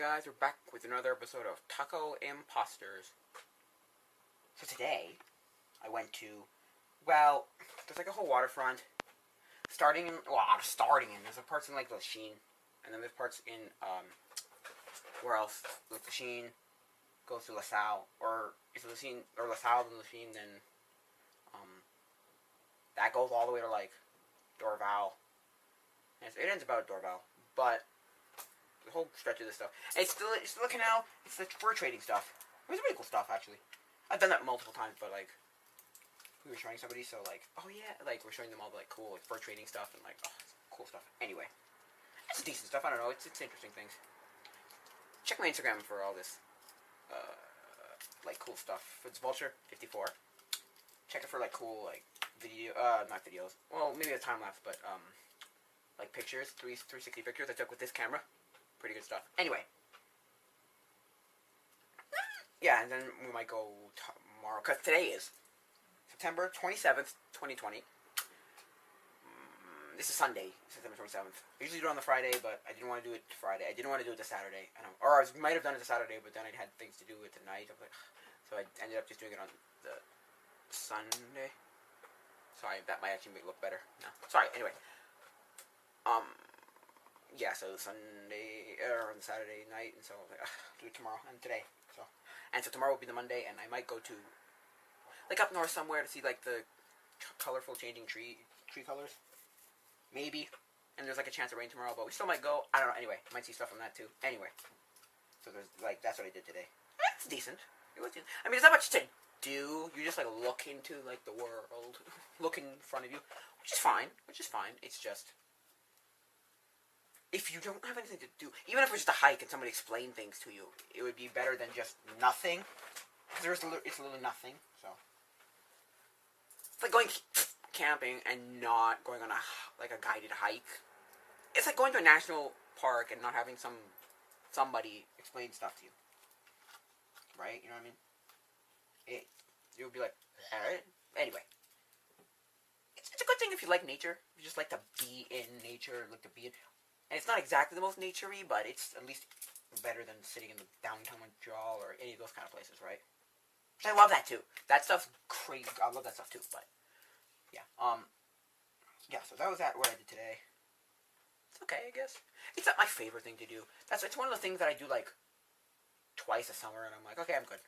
guys, we're back with another episode of Taco Imposters. So today, I went to, well, there's like a whole waterfront. There's a parts in like Lachine, and then there's parts in, where else? Like Lachine goes to LaSalle, or is it Lachine, or LaSalle then Lachine, then, that goes all the way to like Dorval. And it ends about Dorval, but the whole stretch of this stuff. And it's still a canal. It's the fur trading stuff. It was really cool stuff, actually. I've done that multiple times, but like, we were showing somebody, so like, oh yeah, like we're showing them all the like cool like, fur trading stuff and like, oh, cool stuff. Anyway, it's decent stuff. I don't know. It's interesting things. Check my Instagram for all this, like cool stuff. It's Vulture54. Check it for like cool like not videos. Well, maybe a time lapse, but like pictures, 360 pictures I took with this camera. Pretty good stuff. Anyway. Yeah, and then we might go tomorrow, because today is September 27th, 2020. This is Sunday, September 27th. I usually do it on the Friday, but I didn't want to do it Friday. I didn't want to do it the Saturday. Or I might have done it the Saturday, but then I had things to do with tonight. So I ended up just doing it on the Sunday. Sorry, that might actually look better. No. Sorry, anyway. Yeah, so Sunday, or on Saturday night, and so I was like, do it tomorrow, and today, so tomorrow will be the Monday, and I might go to, like, up north somewhere to see, like, the colorful changing tree colors, maybe, and there's, like, a chance of rain tomorrow, but we still might go, I don't know, anyway, might see stuff from that, too, anyway, so there's, like, that's what I did today. It's decent, it was decent. I mean, there's not much to do, you just, like, look into, like, the world, look in front of you, which is fine, it's just, if you don't have anything to do, even if it's just a hike and somebody explained things to you, it would be better than just nothing. Because it's literally nothing, so. It's like going camping and not going on a guided hike. It's like going to a national park and not having somebody explain stuff to you. Right? You know what I mean? It would be like, alright. Anyway. It's a good thing if you like nature. If you just like to be in nature, like to be in. And it's not exactly the most nature-y, but it's at least better than sitting in the downtown Montreal or any of those kind of places, right? I love that too. That stuff's crazy. I love that stuff too, but yeah. Yeah, so that was what I did today. It's okay, I guess. It's not my favorite thing to do. It's one of the things that I do like twice a summer, and I'm like, okay, I'm good.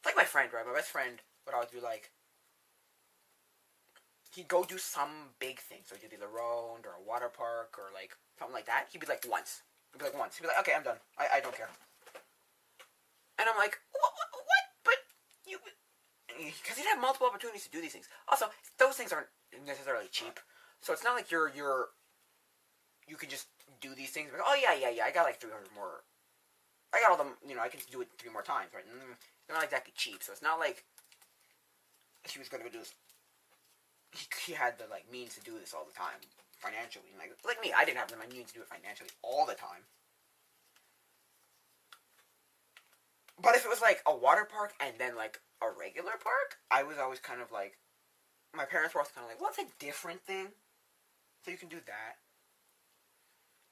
It's like my friend, right? My best friend would always be like, he'd go do some big thing. So he'd do the Ronde or a water park or like something like that. He'd be like once. He'd be like, okay, I'm done. I don't care. And I'm like, what? But you... Because he'd have multiple opportunities to do these things. Also, those things aren't necessarily cheap. So it's not like you can just do these things. Like, oh, yeah, I got like 300 more. I got all them, I can do it 3 more times, right? They're not exactly cheap. So it's not like he was going to go do this. He had the means to do this all the time financially. Like me, I didn't have the means to do it financially all the time. But if it was like a water park and then like a regular park, I was always kind of like, my parents were also kind of like, well, it's a different thing, so you can do that.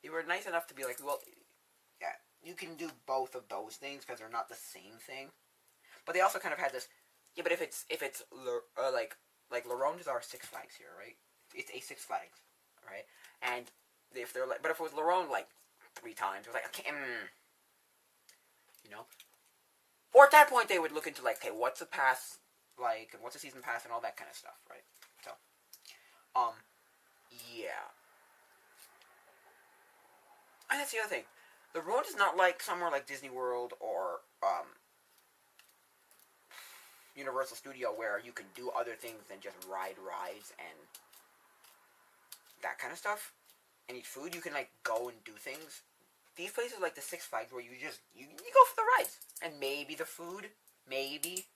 They were nice enough to be like, well, yeah, you can do both of those things because they're not the same thing. But they also kind of had this, yeah, but if it's like, La Ronde is our Six Flags here, right? It's a Six Flags, right? And if they're like, but if it was La Ronde like 3 times, it was like, okay, Or at that point, they would look into like, okay, what's the pass like, and what's the season pass, and all that kind of stuff, right? So, yeah. And that's the other thing. The Ronde is not like somewhere like Disney World or, Universal Studio where you can do other things than just ride rides and that kind of stuff and eat food. You can like go and do things. These places like the Six Flags where you go for the rides and maybe the food, maybe,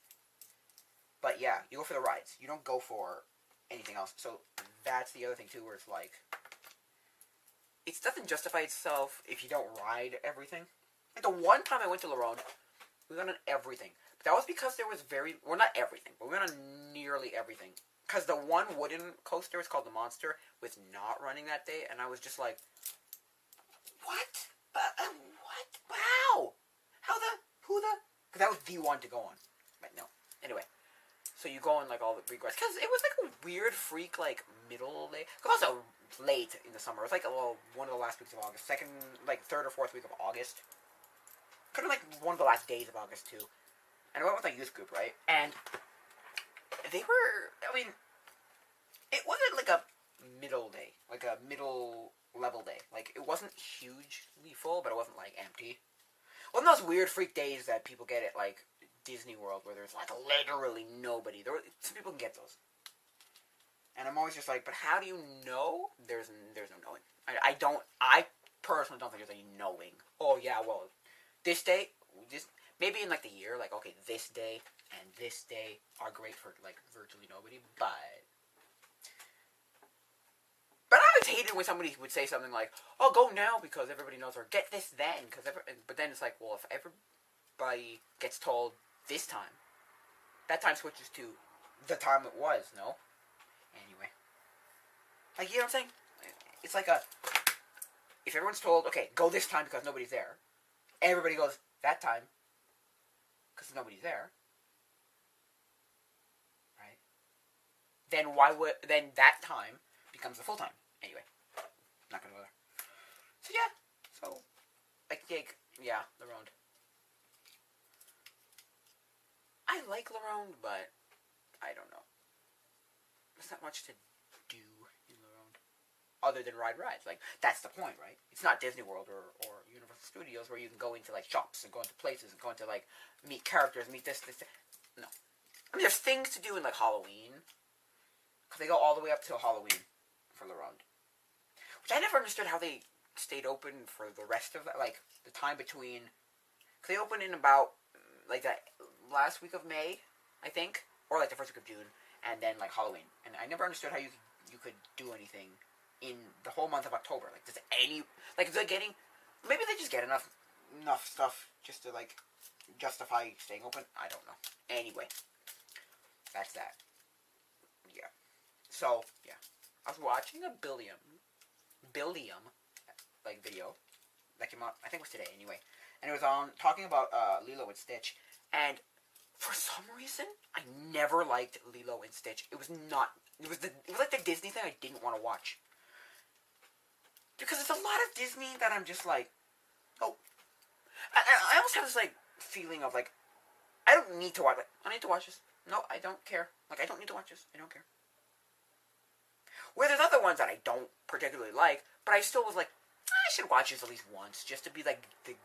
but yeah, you go for the rides. You don't go for anything else. So that's the other thing too, where it's like it doesn't justify itself if you don't ride everything. Like the one time I went to La Ronde, we went on everything. That was because there was not everything, but we went on nearly everything. Because the one wooden coaster, it's called the Monster, was not running that day, and I was just like, what? But how? Who the? Because that was the one to go on. But no. Anyway. So you go on, like, all the regrets. Because it was, like, a weird freak, like, middle day. Because also late in the summer. It was, like, one of the last weeks of August. Third or fourth week of August. Could have, like, one of the last days of August, too. And I went with my youth group, right? And they were, I mean, it wasn't, like, a middle day. Like, a middle level day. Like, it wasn't hugely full, but it wasn't, like, empty. One of those weird freak days that people get at, like, Disney World, where there's, like, literally nobody. Some people can get those. And I'm always just like, but how do you know? There's no knowing. I personally don't think there's any knowing. Oh, yeah, well, this day, maybe in, like, the year, like, okay, this day and this day are great for, like, virtually nobody, but I always hated when somebody would say something like, oh, go now because everybody knows, or get this then, but then it's like, well, if everybody gets told this time, that time switches to the time it was, no? Anyway. Like, you know what I'm saying? It's like if everyone's told, okay, go this time because nobody's there, everybody goes that time because nobody's there, right? Then that time becomes the full time. Anyway, not gonna go there. So yeah, yeah, La Ronde. I like La Ronde, but I don't know. There's not much to do in La Ronde other than ride rides. Like, that's the point, right? It's not Disney World or Universal Studios where you can go into, like, shops and go into places and go into, like, meet characters, meet this. No. I mean, there's things to do in, like, Halloween. Because they go all the way up till Halloween for La Ronde. Which I never understood how they stayed open for the rest of that, like, the time between. Because they opened in about, like, that last week of May, I think. Or, like, the first week of June. And then, like, Halloween. And I never understood how you could do anything in the whole month of October. Like, does any. Like, is they getting. Maybe they just get enough stuff just to, like, justify staying open. I don't know. Anyway. That's that. Yeah. So, yeah. I was watching a Billiam, like, video that came out, I think it was today, anyway. And it was on, talking about Lilo and Stitch. And for some reason, I never liked Lilo and Stitch. It was like the Disney thing I didn't want to watch. Because it's a lot of Disney that I'm just like, oh. I almost have this, like, feeling of, like, I don't need to watch it. I don't need to watch this. No, I don't care. Like, I don't need to watch this. I don't care. Where there's other ones that I don't particularly like, but I still was like, I should watch this at least once, just to be, like, the,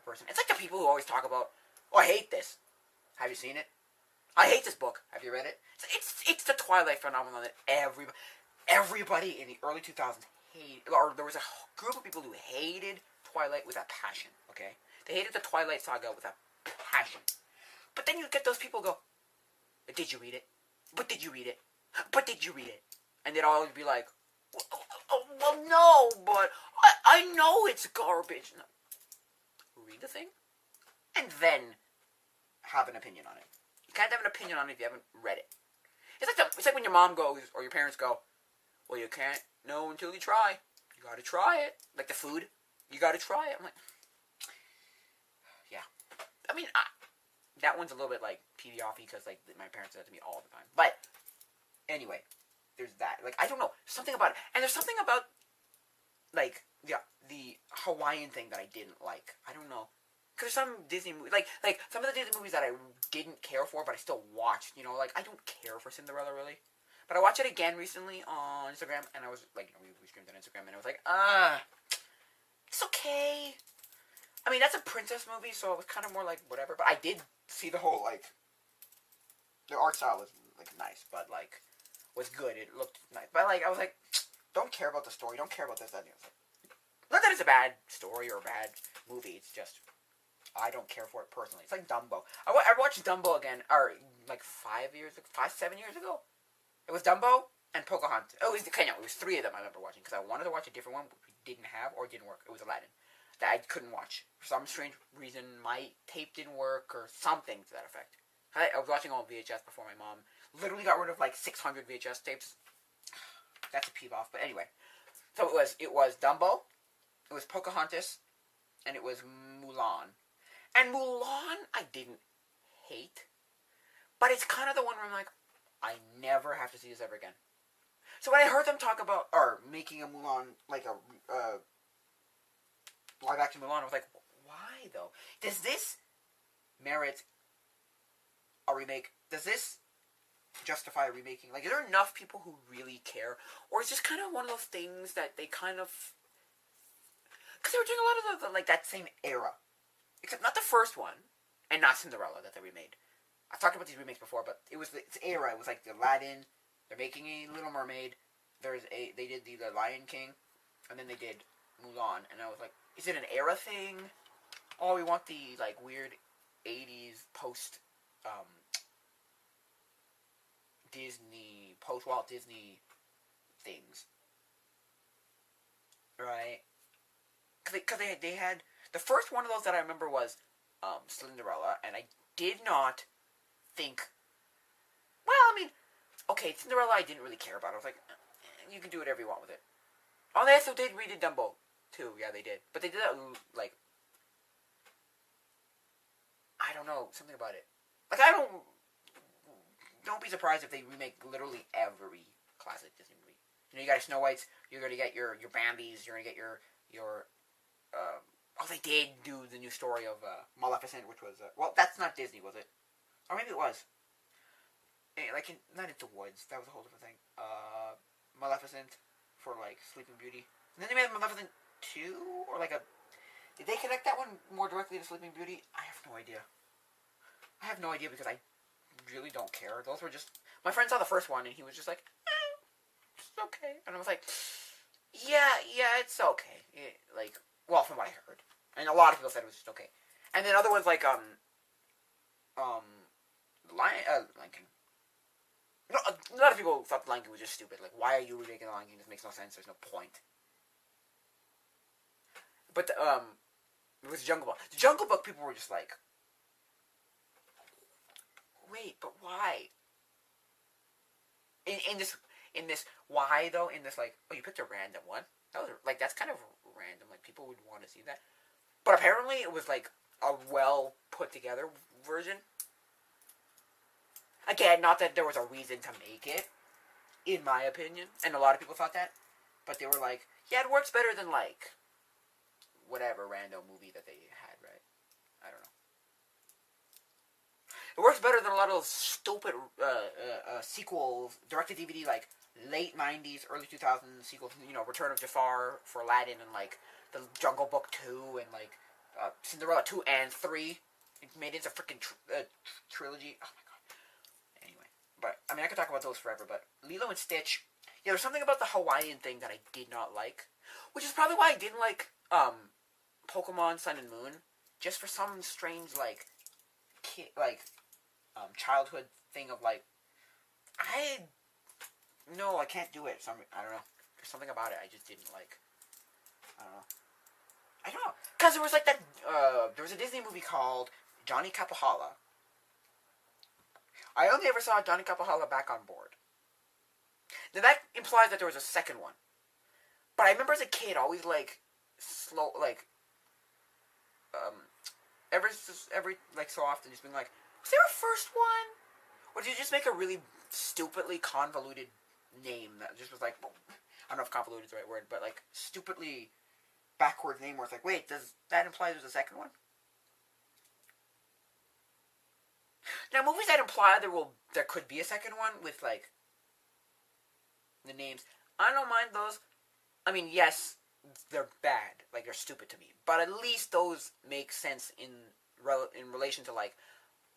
person. It's like the people who always talk about, oh, I hate this. Have you seen it? I hate this book. Have you read it? It's the Twilight phenomenon that everybody in the early 2000s or there was a group of people who hated Twilight with a passion, okay? They hated the Twilight saga with a passion. But then you get those people go, did you read it? But did you read it? But did you read it? And they'd always be like, well, no, but I know it's garbage. No. Read the thing, and then have an opinion on it. You can't have an opinion on it if you haven't read it. It's like when your mom goes, or your parents go, well, you can't know until you try. You gotta try it. Like the food, you gotta try it. I'm like, yeah. I mean, that one's a little bit, like, PV-offy, because, like, my parents said that to me all the time. But, anyway, there's that. Like, I don't know. Something about it. And there's something about, like, the Hawaiian thing that I didn't like. I don't know. Because some Disney movies, like, some of the Disney movies that I didn't care for, but I still watched, like, I don't care for Cinderella, really. But I watched it again recently on Instagram, and I was, like, we streamed on Instagram, and I was like, it's okay. I mean, that's a princess movie, so it was kind of more like, whatever. But I did see the whole, like, the art style was, like, nice, but, like, was good. It looked nice. But, like, I was like, don't care about the story. Don't care about this, that, and the other. Not that it's a bad story or a bad movie. It's just, I don't care for it personally. It's like Dumbo. I watched Dumbo again, or, like, 7 years ago. It was Dumbo and Pocahontas. Oh, it was 3 of them I remember watching, because I wanted to watch a different one, which we didn't have, or it didn't work. It was Aladdin. That I couldn't watch. For some strange reason, my tape didn't work, or something to that effect. I was watching all VHS before my mom literally got rid of, like, 600 VHS tapes. That's a peeve off, but anyway. So it was Dumbo, it was Pocahontas, and it was Mulan. And Mulan, I didn't hate, but it's kind of the one where I'm like, I never have to see this ever again. So when I heard them talk about, or making a Mulan, like a live action Mulan, I was like, why though? Does this merit a remake? Does this justify a remaking? Like, is there enough people who really care? Or is this kind of one of those things that they kind of... Because they were doing a lot of like, that same era. Except not the first one, and not Cinderella that they remade. I've talked about these remakes before, but it was its era. It was like the Aladdin, they're making a Little Mermaid, they did the Lion King, and then they did Mulan, and I was like, is it an era thing? Oh, we want the, like, weird 80s post, Disney, post-Walt Disney things. Right? Because they had... The first one of those that I remember was Cinderella, and I did not think... Well, I mean, okay, Cinderella I didn't really care about. I was like, you can do whatever you want with it. Oh, they also did redid Dumbo, too. Yeah, they did. But they did that, like... I don't know, something about it. Like, Don't be surprised if they remake literally every classic Disney movie. You know, you got your Snow Whites, you're gonna get your Bambis, you're gonna get your they did do the new story of Maleficent, which was well, that's not Disney, was it? Or maybe it was. Like not Into the Woods, that was a whole different thing. Maleficent for like Sleeping Beauty, and then they made Maleficent 2 or like a. Did they connect that one more directly to Sleeping Beauty? I have no idea. I have no idea because I really don't care. Those were just... My friend saw the first one and he was just like, it's okay. And I was like, yeah, it's okay. Well, from what I heard. And a lot of people said it was just okay. And then other ones like, Lion King. No, a lot of people thought the Lion King was just stupid. Like, why are you remaking the Lion King? This makes no sense. There's no point. But, it was Jungle Book. The Jungle Book, people were just like, wait, but why? In this, why though? In this, like, oh, you picked a random one. That was like, that's kind of random. Like, people would want to see that. But apparently, it was like a well put together version. Again, not that there was a reason to make it, in my opinion, and a lot of people thought that. But they were like, yeah, it works better than like whatever random movie that they had, right? I don't know. It works better than a lot of those stupid sequels, direct-to-DVD, like, late 90s, early 2000s sequels, you know, Return of Jafar for Aladdin, and, like, the Jungle Book 2, and, like, Cinderella 2 and 3. It made it into a freaking trilogy. Oh, my God. Anyway. But, I mean, I could talk about those forever, but Lilo and Stitch, yeah, there's something about the Hawaiian thing that I did not like, which is probably why I didn't like, Pokemon Sun and Moon, just for some strange, like, childhood thing of like, I can't do it. I don't know. There's something about it I just didn't like. I don't know. Because there was like that, there was a Disney movie called Johnny Capohala. I only ever saw Johnny Capohala Back on Board. Now that implies that there was a second one. But I remember as a kid always like, every like so often just being like, was there a first one? Or did you just make a really stupidly convoluted name that just was like, well, I don't know if convoluted is the right word, but like stupidly backwards name where it's like, wait, does that imply there's a second one? Now movies that imply there could be a second one with like the names, I don't mind those. I mean, yes, they're bad, like they're stupid to me, but at least those make sense in relation to like,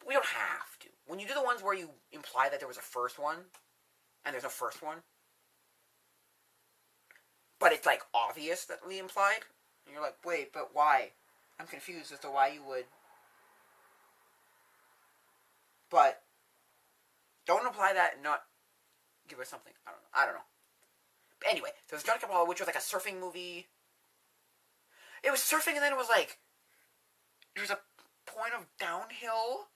we don't have to. When you do the ones where you imply that there was a first one, and there's a first one, but it's like obvious that we implied, and you're like, wait, but why? I'm confused as to why you would. But don't imply that and not give us something. I don't know. But anyway, there was Johnny Capohala, which was like a surfing movie. It was surfing, and then it was like, there was a point of downhill.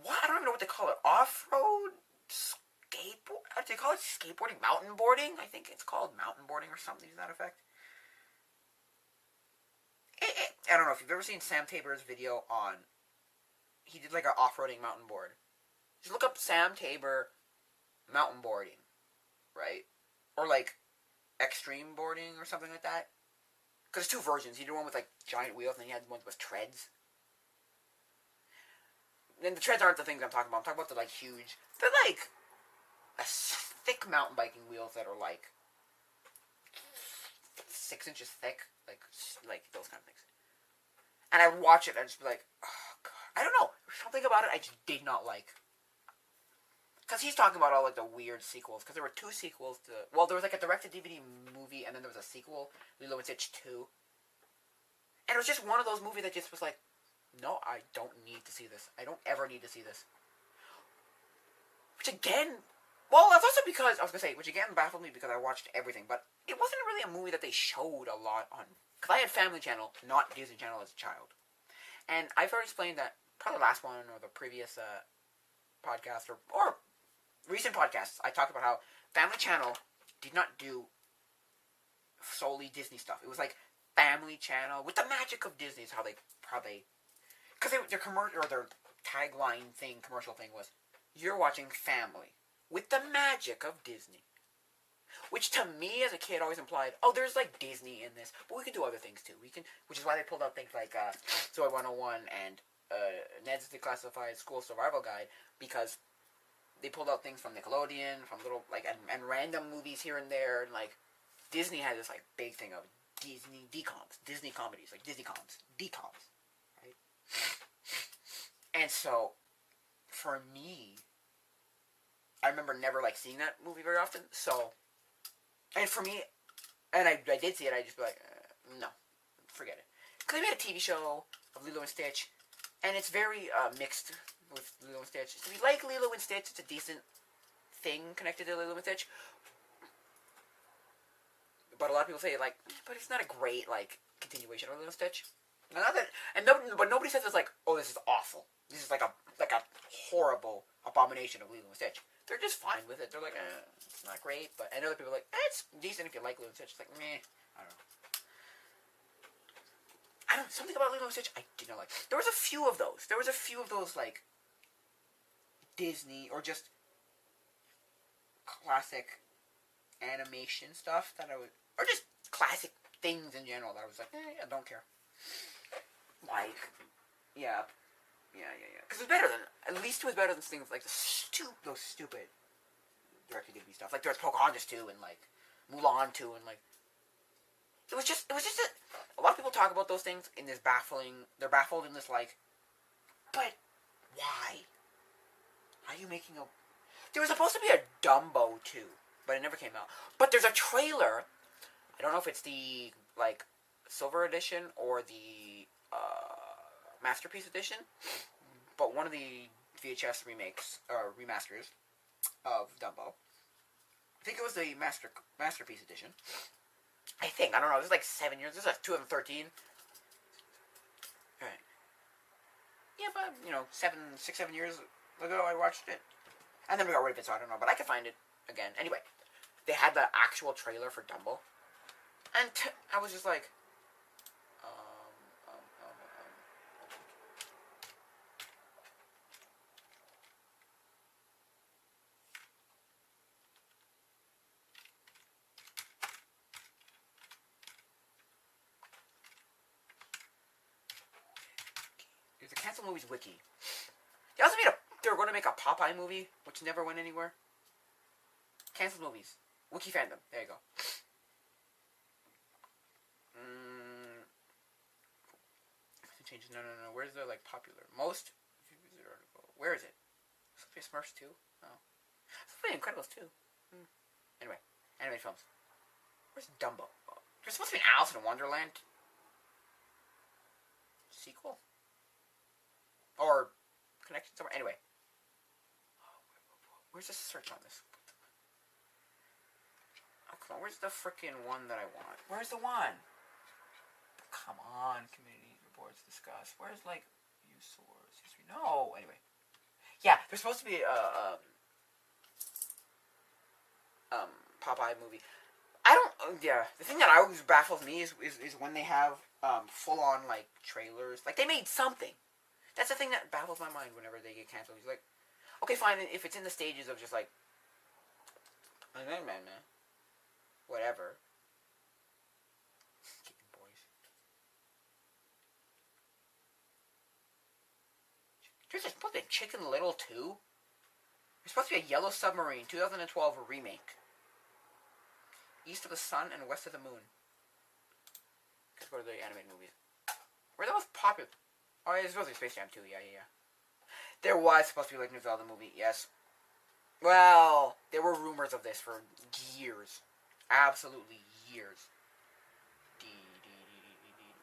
What? I don't even know what they call it. Off-road skateboard? How do they call it? Skateboarding? Mountain boarding? I think it's called mountain boarding or something to that effect. I don't know if you've ever seen Sam Tabor's video on. He did like an off-roading mountain board. Just look up Sam Tabor mountain boarding, right? Or like extreme boarding or something like that. Because there's two versions. He did one with like giant wheels, and then he had one with treads. And the treads aren't the things I'm talking about. I'm talking about the like huge. They're like a thick mountain biking wheels that are like 6 inches thick, like those kind of things. And I would watch it and just be like, oh god, I don't know, something about it I just did not like. Because he's talking about all like the weird sequels. Because there were 2 sequels to. Well, there was like a direct-to-DVD movie, and then there was a sequel, Lilo and Stitch 2. And it was just one of those movies that just was like, no, I don't need to see this. I don't ever need to see this. Which again, well, that's also because I was gonna say, which again baffled me because I watched everything, but it wasn't really a movie that they showed a lot on. Because I had Family Channel, not Disney Channel as a child. And I've already explained that probably the last one or the previous podcast or recent podcasts, I talked about how Family Channel did not do solely Disney stuff. It was like Family Channel with the magic of Disney is how they because their commercial or their tagline thing, commercial thing was, you're watching family with the magic of Disney. Which to me as a kid always implied, oh, there's like Disney in this, but we can do other things too. We can, which is why they pulled out things like Soy 101 and Ned's Declassified School Survival Guide, because they pulled out things from Nickelodeon, from little like and random movies here and there, and like Disney had this like big thing of Disney DComs, Disney comedies, like DComs, right? And so, for me, I remember never like seeing that movie very often. So, and for me, and I did see it, I just be like, no, forget it, because they made a TV show of Lilo and Stitch, and it's very mixed with Lilo and Stitch. If you like Lilo and Stitch, it's a decent thing connected to Lilo and Stitch. But a lot of people say, like, but it's not a great, like, continuation of Lilo and Stitch. Not that, but nobody says it's like, oh, this is awful. This is like a horrible abomination of Lilo and Stitch. They're just fine with it. They're like, it's not great. But and other people are like, it's decent if you like Lilo and Stitch. It's like, meh, I don't know. Something about Lilo and Stitch I did not like. There was a few of those. Like, Disney or just classic animation stuff that I would, or just classic things in general that I was like, I don't care. Like, yeah. Because it was better than, at least it was better than things like those stupid direct-to-DVD stuff. Like there was Pocahontas 2 and like Mulan 2 and like, it was just a lot of people talk about those things in this they're baffled in this like, but why? How are you making a, there was supposed to be a Dumbo 2, but it never came out. But there's a trailer, I don't know if it's the like Silver Edition or the Masterpiece Edition, but one of the VHS remasters of Dumbo. I think it was the Masterpiece Edition. I don't know, this is like 7 years, this is like 2013. Alright. Yeah, but, 6-7 years ago I watched it. And then we got rid of it, so I don't know, but I can find it again. Anyway, they had the actual trailer for Dumbo. And I was just like, there's a Cancel Movies wiki. They were going to make a Popeye movie, which never went anywhere. Cancel Movies. Wiki fandom. There you go. Changes. No. Where's the like popular most? Where is it? Supposed to be Smurfs 2. Oh, supposed to be Incredibles 2. Anyway, animated films. Where's Dumbo? Oh, there's supposed to be an Alice in Wonderland sequel or connection somewhere. Anyway, where's the search on this? Oh come on, where's the freaking one that I want? Where's the one? Come on, community reports discuss. Where's like use source history? No. Anyway, yeah, there's supposed to be a Popeye movie. I don't. Yeah, the thing that always baffles me is when they have full on like trailers. Like they made something. That's the thing that baffles my mind whenever they get canceled. He's like, okay, fine, if it's in the stages of just like, whatever. Boys. There's supposed to be Chicken Little too. There's supposed to be a Yellow Submarine 2012 remake. East of the Sun and West of the Moon. Let's go to the animated movies. Where are the most popular? Oh, yeah, it's supposed to be Space Jam 2, yeah. There was supposed to be like New Zelda movie, yes. Well, there were rumors of this for years. Absolutely years. D.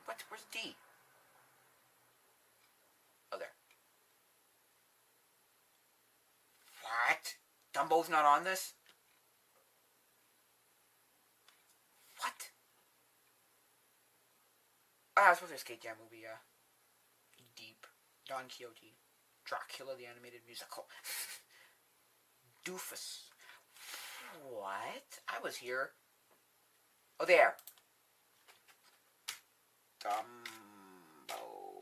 What? Where's D? Oh, there. What? Dumbo's not on this? What? Ah, it's supposed to be a Skate Jam movie, yeah. Deep. Don Quixote. Dracula the animated musical. Doofus. What? I was here. Oh, there. Dumbo.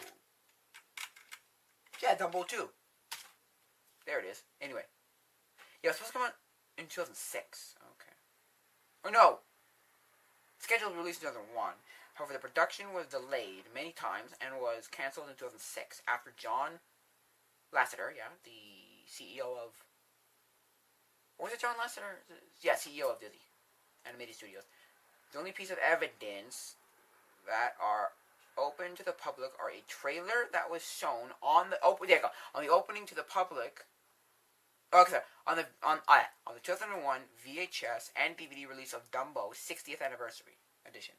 Yeah, Dumbo 2. There it is. Anyway. Yeah, it was supposed to come out in 2006. Okay. Or no. Scheduled release in 2001. However, the production was delayed many times and was cancelled in 2006 after John Lasseter, yeah, the CEO of... Or was it John Lasseter? Yeah, CEO of Disney Animated Studios. The only piece of evidence that are open to the public are a trailer that was shown on the on the opening to the public. Oh, sorry, on the 2001 VHS and DVD release of Dumbo 60th anniversary edition.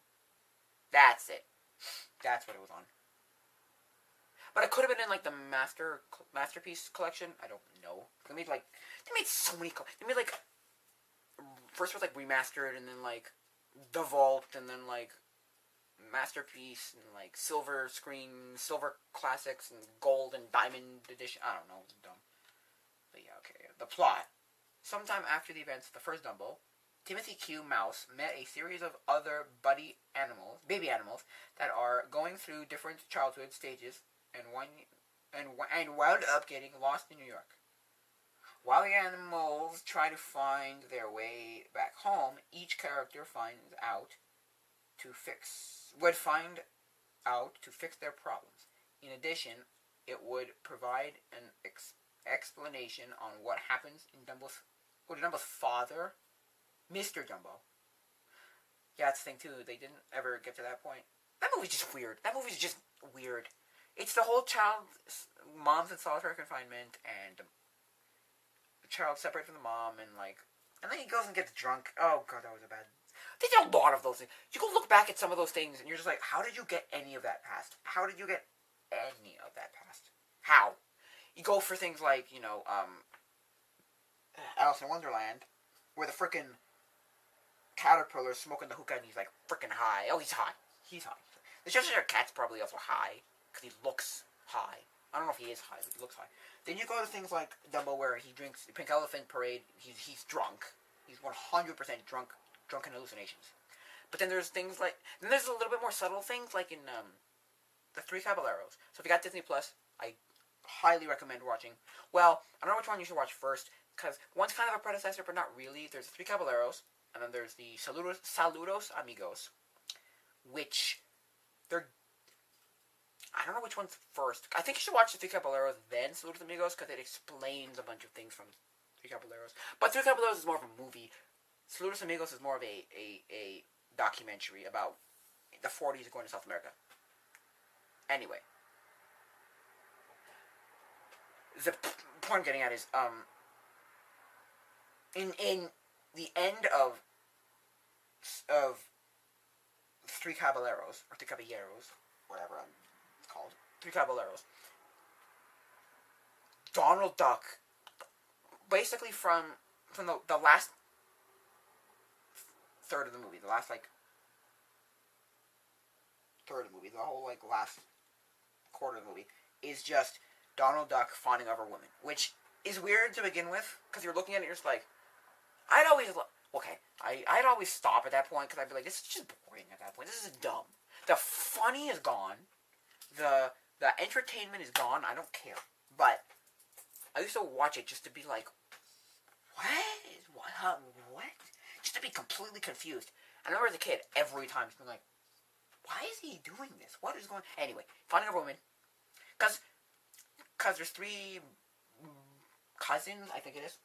That's it. That's what it was on. But it could have been in like the masterpiece collection. I don't know. They made so many. They made like first was like remastered, and then like the vault, and then like masterpiece, and like silver screen, silver classics, and gold and diamond edition. I don't know. It's dumb. But yeah, okay. The plot. Sometime after the events of the first Dumbo, Timothy Q. Mouse met a series of other baby animals, that are going through different childhood stages, and wound up getting lost in New York. While the animals try to find their way back home, each character would find out to fix their problems. In addition, it would provide an explanation on what happens in Dumbo's father, Mr. Dumbo. Yeah, that's the thing too. They didn't ever get to that point. That movie's just weird. It's the whole mom's in solitary confinement, and the child separated from the mom, and then he goes and gets drunk. Oh god, that was a bad. They did a lot of those things. You go look back at some of those things, and you're just like, how did you get any of that past? How? You go for things like, Alice in Wonderland, where the frickin' caterpillar's smoking the hookah and he's like frickin' high. Oh, he's high. The Cheshire Cat's probably also high, because he looks high. I don't know if he is high, but he looks high. Then you go to things like Dumbo, where he drinks the Pink Elephant Parade. He's drunk. He's 100% drunken hallucinations. But then there's things like... Then there's a little bit more subtle things, like in The Three Caballeros. So if you got Disney Plus, I highly recommend watching. Well, I don't know which one you should watch first, because one's kind of a predecessor, but not really. There's The Three Caballeros, and then there's the Saludos Amigos, which they're... I don't know which one's first. I think you should watch The Three Caballeros, then Saludos Amigos, because it explains a bunch of things from Three Caballeros. But Three Caballeros is more of a movie. Saludos Amigos is more of a documentary about the 40s going to South America. Anyway. The point I'm getting at is, in the end of Three Caballeros, or Three Caballeros, whatever it's called, Three Caballeros, Donald Duck, basically from the last third of the movie, the last, third of the movie, the whole, last quarter of the movie, is just Donald Duck fawning over women, which is weird to begin with, because you're looking at it and you're just like, I'd always stop at that point, because I'd be like, this is just boring at that point, this is dumb. The funny is gone. The entertainment is gone. I don't care. But I used to watch it just to be like, what? What? Just to be completely confused. I remember as a kid, every time, just being like, why is he doing this? What is going on? Anyway, finding a woman. Because there's 3 cousins, I think it is.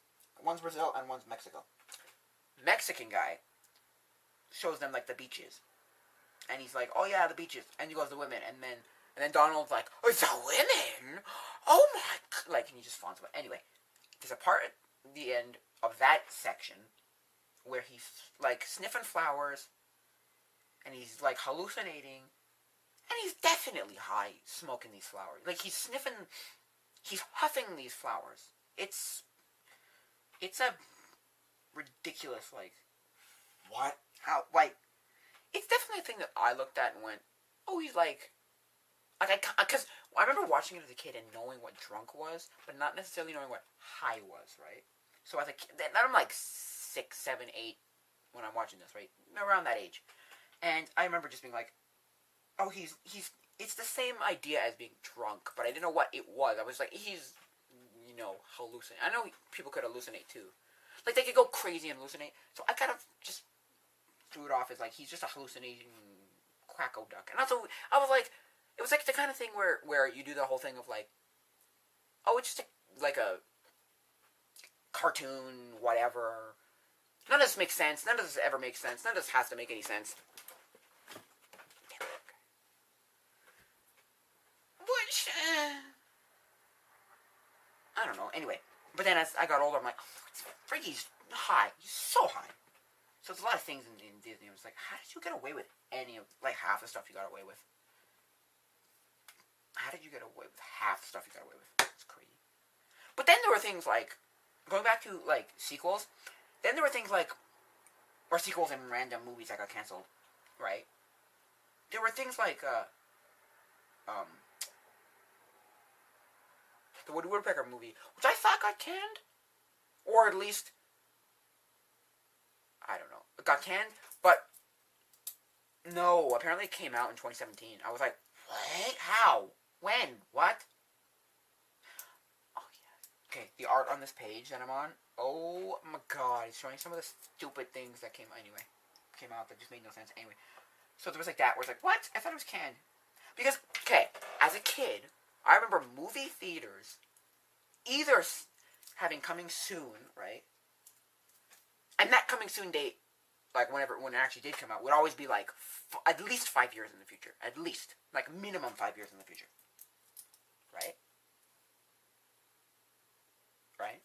One's Brazil and one's Mexico. Mexican guy shows them, like, the beaches. And he's like, oh yeah, the beaches. And he goes, the women. And then Donald's like, oh, it's the women? Oh my... Like, and he just fawns about it. Anyway, there's a part at the end of that section where he's, like, sniffing flowers, and he's, like, hallucinating, and he's definitely high smoking these flowers. Like, he's huffing these flowers. It's a ridiculous, like, what? How? Like, it's definitely a thing that I looked at and went, oh, he's like because I remember watching it as a kid and knowing what drunk was, but not necessarily knowing what high was, right? So as a kid, then I'm like 6, 7, 8 when I'm watching this, right? Around that age. And I remember just being like, oh, it's the same idea as being drunk, but I didn't know what it was. I was like, he's, hallucinating. I know people could hallucinate too. Like, they could go crazy and hallucinate. So I kind of just threw it off as like, he's just a hallucinating quacko duck. And also, I was like, it was like the kind of thing where you do the whole thing of like, oh, it's just like a cartoon, whatever. None of this makes sense. None of this ever makes sense. None of this has to make any sense. Which, I don't know. Anyway, but then as I got older, I'm like, oh, Frankie's high. He's so high. So there's a lot of things in Disney. I was like, how did you get away with any of, like, half the stuff you got away with? How did you get away with half the stuff you got away with? It's crazy. But then there were things like, going back to, like, sequels, then there were things like, or sequels in random movies that got canceled, right? There were things like, the Woody Woodpecker movie, which I thought got canned, or at least, I don't know, it got canned, but no, apparently it came out in 2017. I was like, what? How? When? What? Oh, yeah. Okay, the art on this page that I'm on, oh my god, it's showing some of the stupid things that came out that just made no sense. Anyway, so there was like that, where it's like, what? I thought it was canned. Because, okay, as a kid, I remember movie theaters either having coming soon, right? And that coming soon date, like when it actually did come out, would always be like at least 5 years in the future. At least. Like minimum 5 years in the future. Right? Right?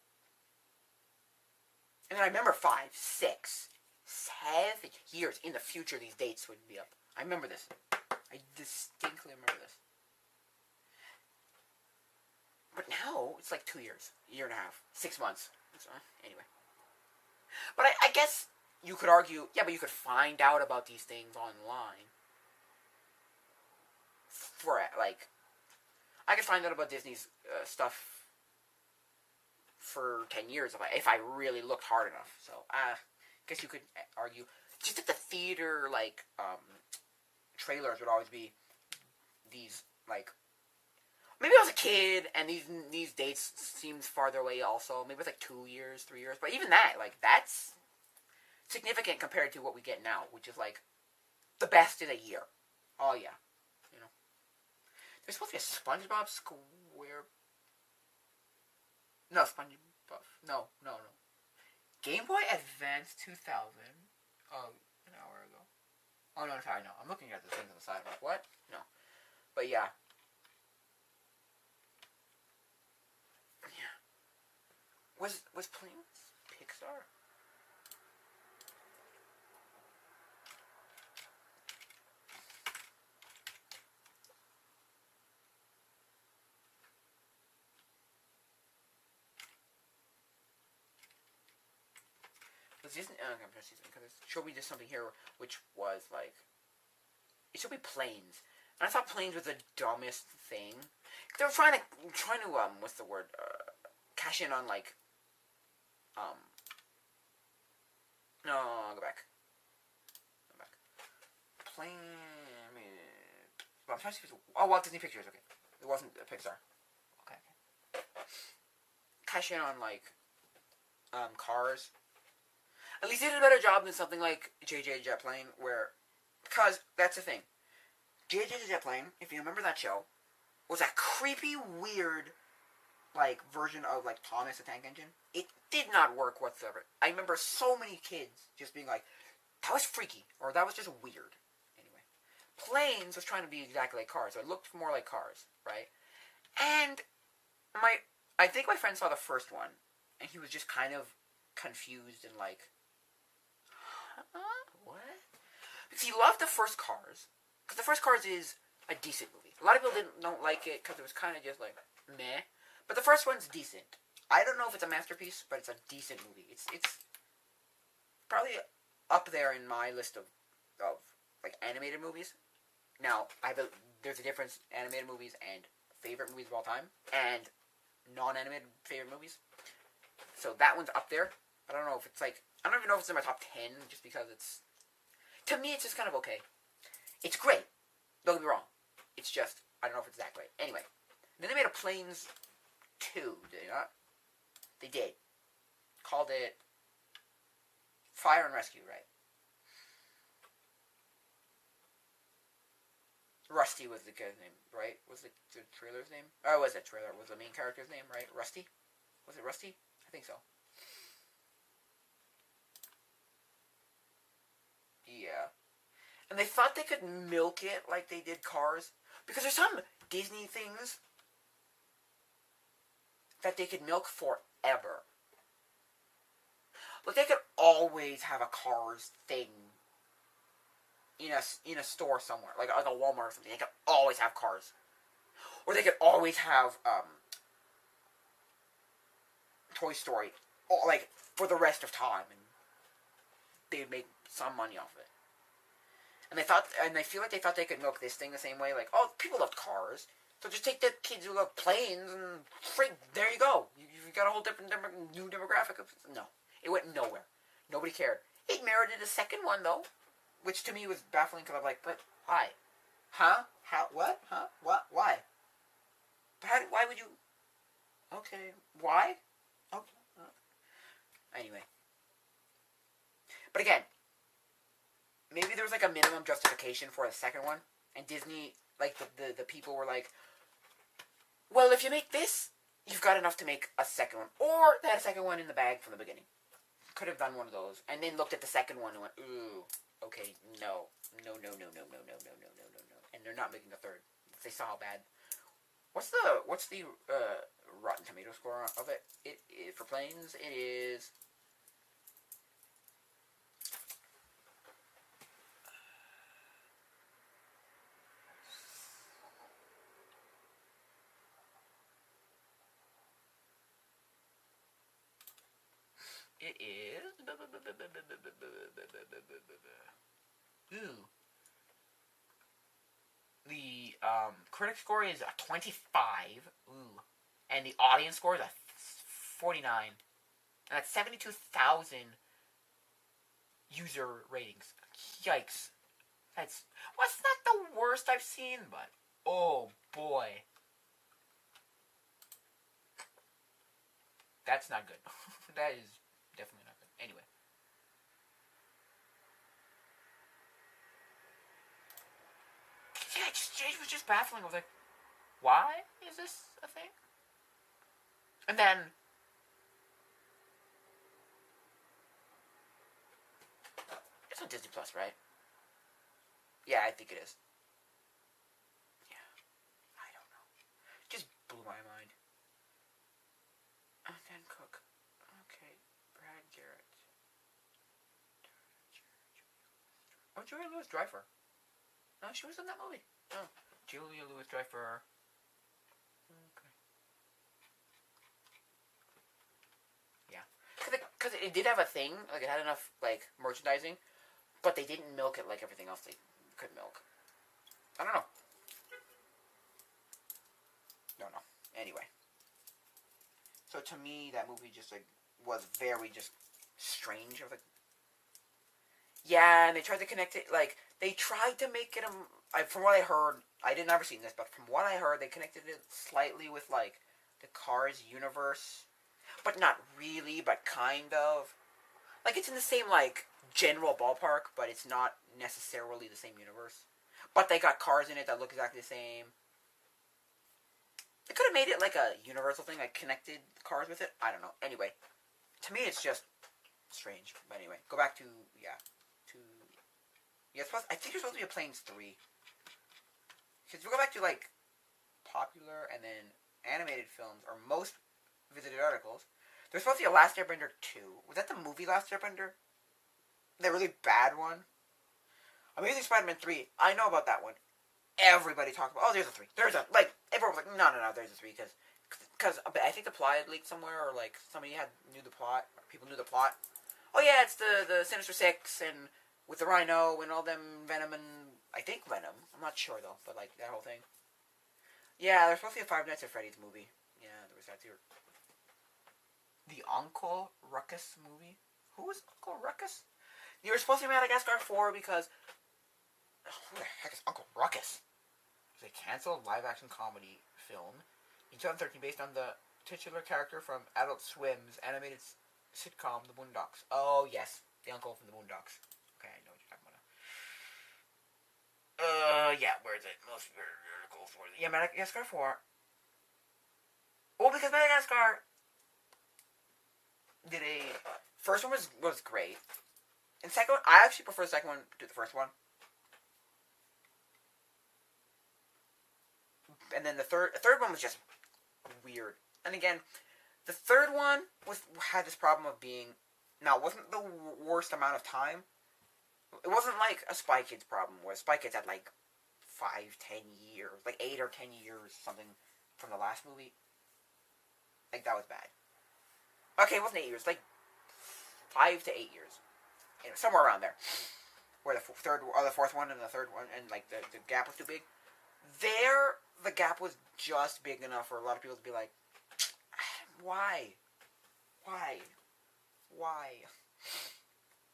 And then I remember 5, 6, 7 years in the future these dates would be up. I remember this. I distinctly remember this. But now, it's like 2 years, a year and a half, 6 months. So, anyway. But I guess you could argue, yeah, but you could find out about these things online. For, like, I could find out about Disney's stuff for 10 years if I really looked hard enough. So, I guess you could argue. Just that the theater, like, trailers would always be these, like, maybe I was a kid, and these dates seemed farther away also. Maybe it was like 2 years, 3 years. But even that, like, that's significant compared to what we get now, which is, like, the best in a year. Oh, yeah. You know. There's supposed to be a SpongeBob Square... No, SpongeBob... No. Game Boy Advance 2000. Oh, an hour ago. Oh, no, sorry, no. I'm looking at the things on the side. I'm like, what? No. But, yeah. Was Planes Pixar? Was Disney? I'm gonna see something because it showed me just something here, which was like, it showed me Planes, and I thought Planes was the dumbest thing. They were trying to what's the word? Cash in on like. No, go back. Plane. I'm trying to see. Oh, Walt Disney Pictures. Okay, it wasn't Pixar. Okay. Cash in on like Cars. At least they did a better job than something like JJ Jetplane, where because that's the thing. JJ Jetplane, if you remember that show, was a creepy, weird, like version of like Thomas the Tank Engine. It did not work whatsoever. I remember so many kids just being like, "That was freaky," or "That was just weird." Anyway, Planes was trying to be exactly like Cars, so it looked more like Cars, right? And I think my friend saw the first one, and he was just kind of confused and like, huh? What? Because he loved the first Cars, because the first Cars is a decent movie. A lot of people don't like it because it was kind of just like meh, but the first one's decent. I don't know if it's a masterpiece, but it's a decent movie. It's probably up there in my list of like animated movies. Now there's a difference animated movies and favorite movies of all time and non-animated favorite movies. So that one's up there. I don't know if it's like I don't even know if it's in my top 10 just because to me it's just kind of okay. It's great. Don't get me wrong. It's just I don't know if it's that great. Anyway, then they made a Planes 2, did they not? They did. Called it Fire and Rescue, right? Rusty was the guy's name, right? Was the trailer's name? Oh, was it trailer? Was the main character's name, right? Rusty? Was it Rusty? I think so. Yeah. And they thought they could milk it like they did Cars. Because there's some Disney things that they could milk forever. Like, they could always have a Cars thing in a store somewhere. Like a Walmart or something. They could always have Cars. Or they could always have Toy Story. Like, for the rest of time. And they'd make some money off of it. And I feel like they thought they could milk this thing the same way. Like, oh, people love Cars. So just take the kids who love planes and there you go. You got a whole different new demographic. No. It went nowhere. Nobody cared. It merited a second one, though. Which to me was baffling because I'm like, but why? Huh? How? What? Huh? What? Why? But why would you... Okay. Why? Okay. Anyway. But again, maybe there was like a minimum justification for the second one. And Disney, like the people were like, well, if you make this, you've got enough to make a second one. Or they had a second one in the bag from the beginning. Could have done one of those. And then looked at the second one and went, ooh, okay, no. No. And they're not making a third. They saw how bad. What's the Rotten Tomato score of it? It for Planes, it is... It is... Ooh. The critic score is a 25. Ooh. And the audience score is a 49. And that's 72,000 user ratings. Yikes. That's not the worst I've seen, but oh boy. That's not good. That is definitely not good. Anyway. Yeah, it was just baffling. I was like, why is this a thing? And then it's on Disney Plus, right? Yeah, I think it is. Yeah. I don't know. Just blew my mind. And then Cook. Okay. Brad Garrett. Oh, Julia Louis-Dreyfus. No, she was in that movie. Oh, Julia Louis-Dreyfus. Okay. Yeah. Because it did have a thing. Like, it had enough, like, merchandising. But they didn't milk it like everything else they could milk. I don't know. Don't know. Anyway. So to me, that movie just, like, was very just strange. I was like, yeah, and they tried to connect it, like, they tried to make it from what I heard, I didn't ever seen this, but from what I heard, they connected it slightly with like the Cars universe, but not really, but kind of. Like it's in the same like general ballpark, but it's not necessarily the same universe. But they got cars in it that look exactly the same. They could have made it like a universal thing, like connected cars with it. I don't know. Anyway, to me, it's just strange. But anyway, go back to I think you're supposed to be a Planes 3. Because if you go back to like popular and then animated films or most visited articles, there's supposed to be a Last Airbender 2. Was that the movie Last Airbender? The really bad one? Amazing Spider-Man 3. I know about that one. Everybody talked about. Oh, there's a 3. There's a like. Everyone was like, no, there's a 3 because I think the plot had leaked somewhere, or like somebody knew the plot, or people knew the plot. Oh yeah, it's the Sinister Six and with the Rhino and all them Venom and I think Venom. I'm not sure though, but like that whole thing. Yeah, there's supposed to be a Five Nights at Freddy's movie. Yeah, there was that too. The Uncle Ruckus movie. Who was Uncle Ruckus? You were supposed to be Madagascar 4 because who the heck is Uncle Ruckus? It's a canceled live-action comedy film in 2013 based on the titular character from Adult Swim's animated sitcom, The Boondocks. Oh, yes. The uncle from The Boondocks. Okay, I know what you're talking about now. Yeah, where is it? Most article for it. Yeah, Madagascar 4. Well, because Madagascar did a... First one was great. And second one, I actually prefer the second one to the first one. And then the third one was just weird. And again, the third one had this problem of being... Now, it wasn't the worst amount of time. It wasn't like a Spy Kids problem, where Spy Kids had like 5-10 years, like 8 or 10 years, something from the last movie. Like, that was bad. Okay, it wasn't 8 years, like 5 to 8 years. You know, somewhere around there. Where the fourth one and the third one, and like the gap was too big. There, the gap was just big enough for a lot of people to be like, why?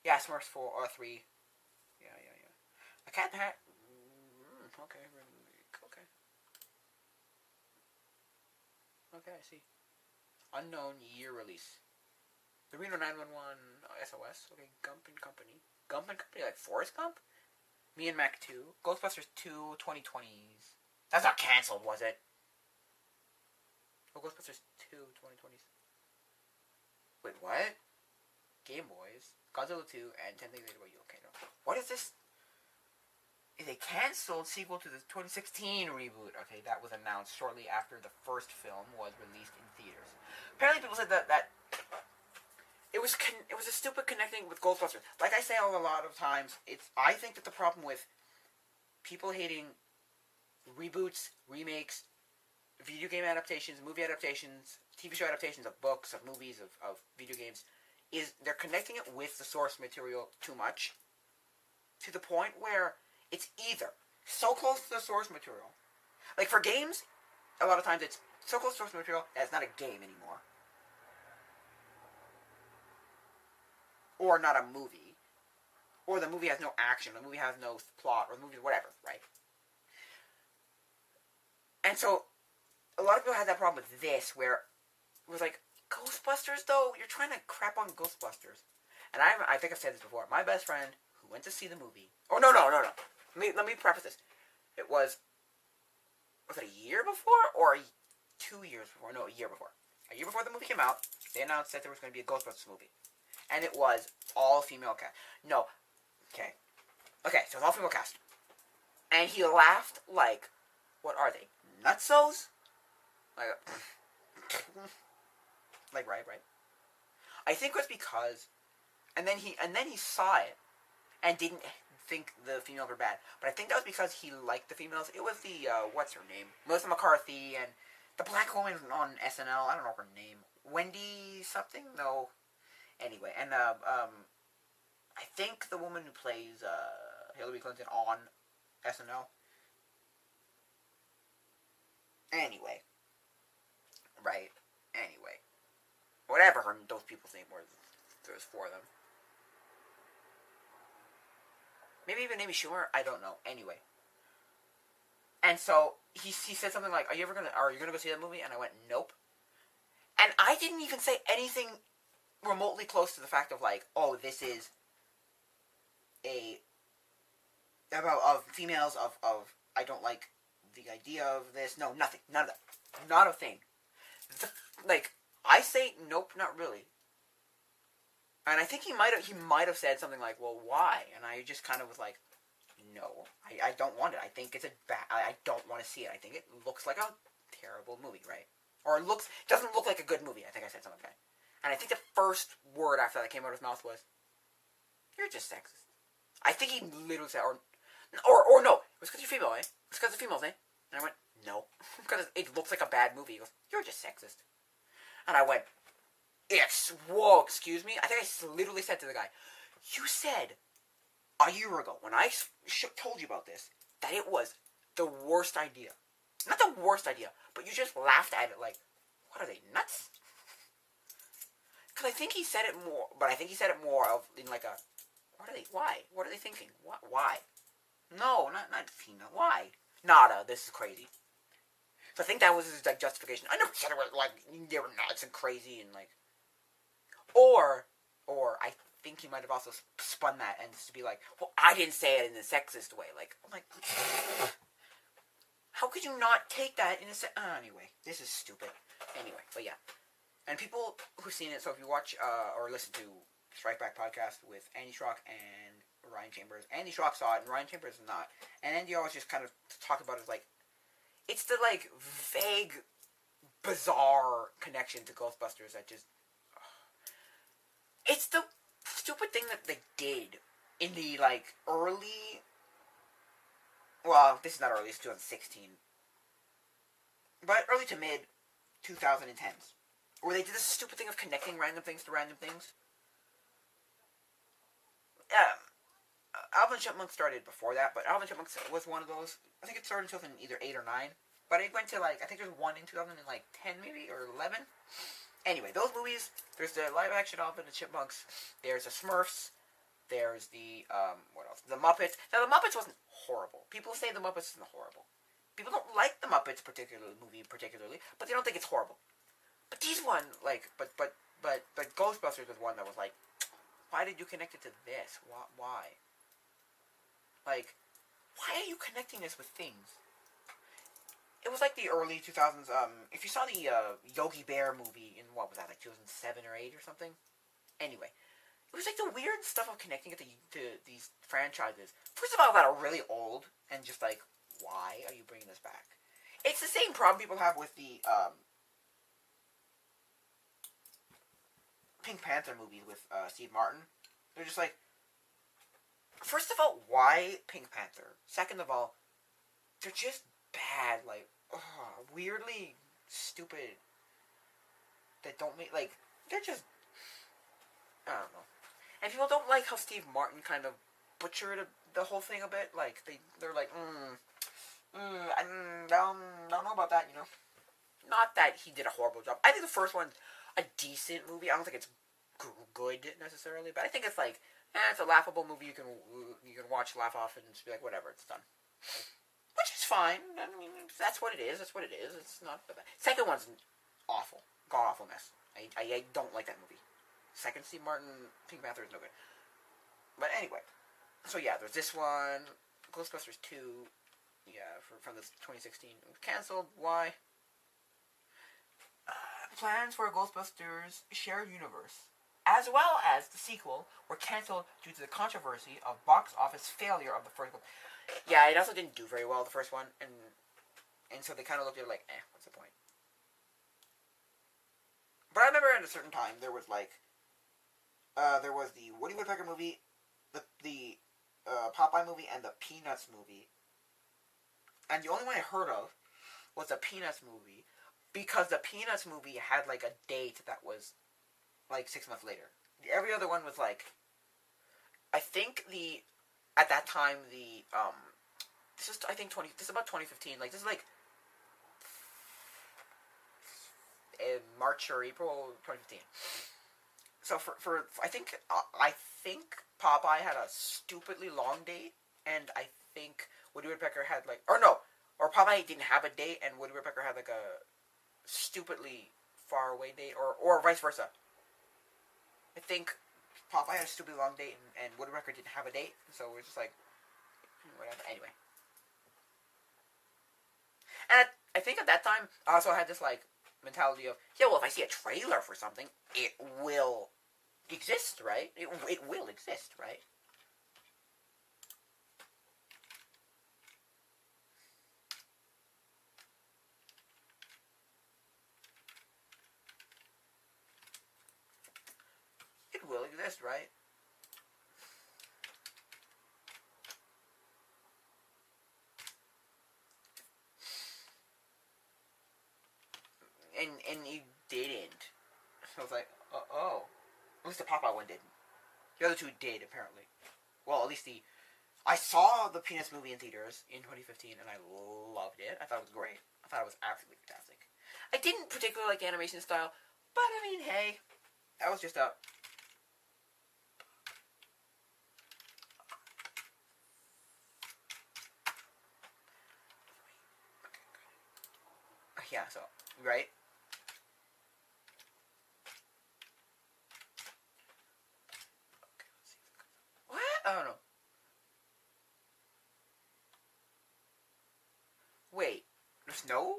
Yeah, Smurfs 4 or 3. Yeah. A Cat in the Hat. Okay, I see. Unknown year release. The Reno 911 SOS. Okay, Gump and Company, like Forrest Gump? Me and Mac 2. Ghostbusters 2 2020s. That's not cancelled, was it? Oh, Ghostbusters 2 2020s. Wait, what? Game Boys, Godzilla 2, and 10 Things I Hate About You. Okay, no. What is this? Is a cancelled sequel to the 2016 reboot. Okay, that was announced shortly after the first film was released in theaters. Apparently people said that it was a stupid connecting with Ghostbusters. Like I say a lot of times, I think that the problem with people hating reboots, remakes, video game adaptations, movie adaptations, TV show adaptations of books, of movies, of video games, is they're connecting it with the source material too much, to the point where it's either so close to the source material, like for games, a lot of times it's so close to source material that it's not a game anymore, or not a movie, or the movie has no action, the movie has no plot, or the movie whatever, right? And so, a lot of people had that problem with this, where it was like, Ghostbusters, though? You're trying to crap on Ghostbusters. And I think I've said this before. My best friend, who went to see the movie... Oh, no. Let me preface this. It was it a year before? Or 2 years before? No, a year before. A year before the movie came out, they announced that there was going to be a Ghostbusters movie. And it was all-female cast. No. Okay, so it's all-female cast. And he laughed like... What are they? Nutsos? Like, right. I think it was because, and then he saw it, and didn't think the females were bad. But I think that was because he liked the females. It was the, what's her name? Melissa McCarthy, and the black woman on SNL, I don't know her name. Wendy something? No. Anyway, and, I think the woman who plays, Hillary Clinton on SNL. Anyway. Whatever those people's name were, there's 4 of them. Maybe even Amy Schumer? I don't know. Anyway. And so he said something like, are you gonna go see that movie? And I went, nope. And I didn't even say anything remotely close to the fact of like, oh, this is a about of females of I don't like the idea of this. No, nothing, none of that, not a thing. Like I say, nope, not really. And I think he might have said something like, well, why? And I just kind of was like, no, I don't want it. I think it's I don't want to see it. I think it looks like a terrible movie, right? Or it doesn't look like a good movie. I think I said something like that. And I think the first word after that came out of his mouth was, you're just sexist. I think he literally said, or no, it was because you're female, eh? It's because of females, eh? And I went, no, because it looks like a bad movie. He goes, you're just sexist. And I went, whoa, excuse me? I think I literally said to the guy, you said a year ago, when I told you about this, that it was the worst idea. Not the worst idea, but you just laughed at it like, what are they, nuts? Because I think he said it more, but I think he said it more of, in like a, why? What are they thinking? Why? No, not female, why? Nada, this is crazy. So I think that was his like justification. I never said it was like, they were nuts and crazy and like, or I think he might have also spun that and just to be like, well, I didn't say it in a sexist way. Like, I'm like, how could you not take that in a anyway, this is stupid. Anyway, but yeah. And people who've seen it, so if you watch or listen to Strike Back podcast with Andy Schrock and Ryan Chambers, Andy Schrock saw it and Ryan Chambers is not. And Andy always just kind of talk about it as like, it's the like vague, bizarre connection to Ghostbusters that just, it's the stupid thing that they did in the like early, well, this is not early, it's 2016, but early to mid 2010s, where they did this stupid thing of connecting random things to random things. Alvin Chipmunk started before that, but Alvin Chipmunk was one of those. I think it started in 2000 either 8 or 9, but it went to like, I think there's one in 2010 maybe, or 11. Anyway, those movies, there's the live action Alvin and Chipmunks, there's the Smurfs, there's the, what else? The Muppets. Now, the Muppets wasn't horrible. People say the Muppets isn't horrible. People don't like the Muppets particularly, but they don't think it's horrible. But these one, like, but Ghostbusters was one that was like, why did you connect it to this? Why? Like, why are you connecting this with things? It was like the early 2000s, if you saw the Yogi Bear movie in, what was that, like 2007 or 8 or something? Anyway, it was like the weird stuff of connecting it to these franchises. First of all, that are really old, and just like, why are you bringing this back? It's the same problem people have with the Pink Panther movie with Steve Martin. They're just like, first of all, why Pink Panther? Second of all, they're just bad, like, weirdly stupid, that don't make, like, they're just, I don't know. And people don't like how Steve Martin kind of butchered the whole thing a bit. Like, they're like, I don't know about that, you know. Not that he did a horrible job. I think the first one's a decent movie. I don't think it's good necessarily, but I think it's like, it's a laughable movie. You can watch, laugh off, and just be like, whatever, it's done. Which is fine. I mean, that's what it is. That's what it is. It's not bad. Second one's awful. God-awful mess. I don't like that movie. Second Steve Martin, Pink Panther is no good. But anyway. So yeah, there's this one. Ghostbusters 2. Yeah, from the 2016. It was cancelled. Why? Plans for a Ghostbusters shared universe, as well as the sequel, were cancelled due to the controversy of box office failure of the first one. Yeah, it also didn't do very well, the first one, and so they kind of looked at it like, what's the point? But I remember at a certain time, there was like, there was the Woody Woodpecker movie, the Popeye movie, and the Peanuts movie. And the only one I heard of was the Peanuts movie, because the Peanuts movie had like a date that was like 6 months later. Every other one was like, I think at that time, this is, I think, this is about 2015, like, this is like, March or April 2015. So for I think Popeye had a stupidly long date, and I think Woody Woodpecker had like, or or Popeye didn't have a date and Woody Woodpecker had like a stupidly far away date, or vice versa. I think Popeye had a stupidly long date and Woody Woodpecker didn't have a date, so we're just like, whatever. Anyway, and I think at that time I also had this like mentality of, yeah, well, if I see a trailer for something, it will exist, right? It will exist, right? It will exist, right? And he didn't. So I was like, oh. At least the Popeye one didn't. The other two did, apparently. Well, at least I saw the Peanuts movie in theaters in 2015, and I loved it. I thought it was great. I thought it was absolutely fantastic. I didn't particularly like the animation style, but I mean, hey, that was just a... Yeah, so, right? What? I don't know. Wait, there's no?